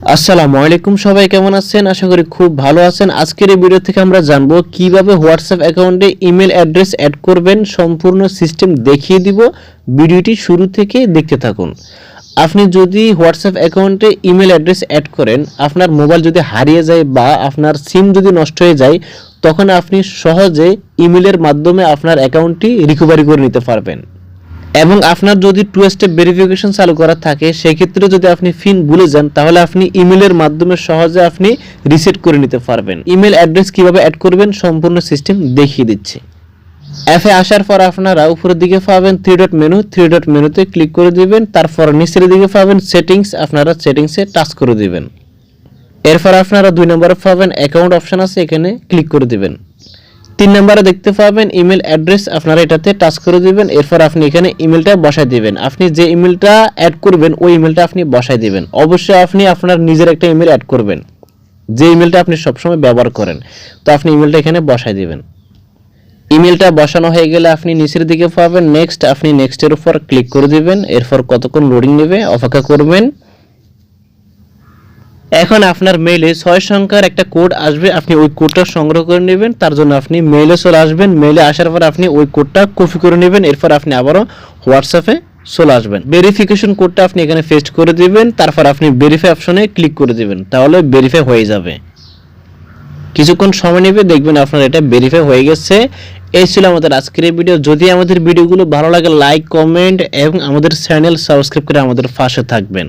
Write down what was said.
আসসালামু আলাইকুম, সবাই কেমন আছেন? আশা করি খুব ভালো আছেন। আজকের এই ভিডিও থেকে আমরা জানবো কিভাবে হোয়াটসঅ্যাপ অ্যাকাউন্টে ইমেল অ্যাড্রেস অ্যাড করবেন। সম্পূর্ণ সিস্টেম দেখিয়ে দিব, ভিডিওটি শুরু থেকে দেখতে থাকুন। আপনি যদি হোয়াটসঅ্যাপ অ্যাকাউন্টে ইমেল অ্যাড্রেস অ্যাড করেন, আপনার মোবাইল যদি হারিয়ে যায় বা আপনার সিম যদি নষ্ট হয়ে যায়, তখন আপনি সহজে ইমেলের মাধ্যমে আপনার অ্যাকাউন্টটি রিকভারি করে নিতে পারবেন। এবং আপনার যদি টু স্টেপ ভেরিফিকেশন চালু করা থাকে, সেক্ষেত্রে যদি আপনি পিন ভুলে যান, তাহলে আপনি ইমেলের মাধ্যমে সহজে আপনি রিসেট করে নিতে পারবেন। ইমেল অ্যাড্রেস কিভাবে অ্যাড করবেন সম্পূর্ণ সিস্টেম দেখিয়ে দিচ্ছি। অ্যাপে আসার পর আপনারা উপরের দিকে পাবেন থ্রি ডট মেনুতে ক্লিক করে দিবেন। তারপর নিচের দিকে পাবেন সেটিংস, আপনারা সেটিংসে টাচ করে দিবেন। এরপর আপনারা 2 নম্বরে পাবেন অ্যাকাউন্ট অপশন আছে, এখানে ক্লিক করে দিবেন। 3 নম্বরে দেখতে পাবেন ইমেল অ্যাড্রেস, আপনারা এটাতে টাচ করে দিবেন। এরপর আপনি এখানে ইমেলটা বসাই দিবেন। আপনি যে ইমেলটা অ্যাড করবেন ওই ইমেলটা আপনি বসাই দিবেন। অবশ্যই আপনি আপনার নিজের একটা ইমেল অ্যাড করবেন, যে ইমেলটা আপনি সবসময় ব্যবহার করেন। তো আপনি ইমেলটা এখানে বসাই দিবেন। ইমেলটা বসানো হয়ে গেলে আপনি নিচের দিকে পাবেন নেক্সট, আপনি নেক্সটের উপর ক্লিক করে দিবেন। এরপর কতক্ষণ লোডিং নেবে অপেক্ষা করবেন। এখন আপনার মেইলে 6 সংখ্যার একটা কোড আসবে, আপনি ওই কোডটা সংগ্রহ করে নেবেন। তার জন্য আপনি মেইলে চলে আসবেন। মেইলে আসার পর আপনি ওই কোডটা কপি করে নেবেন। এরপর আপনি আবারও হোয়াটসঅ্যাপে চলে আসবেন। ভেরিফিকেশন কোডটা আপনি এখানে পেস্ট করে দিবেন। তারপর আপনি ভেরিফাই অপশনে ক্লিক করে দিবেন, তাহলে ভেরিফাই হয়ে যাবে। কিছুক্ষণ সময় নেবে, দেখবেন আপনার এটা ভেরিফাই হয়ে গেছে। এই ছিল আমাদের আজকের এই ভিডিও। যদি আমাদের ভিডিওগুলো ভালো লাগে লাইক, কমেন্ট এবং আমাদের চ্যানেল সাবস্ক্রাইব করে আমাদের পাশে থাকবেন।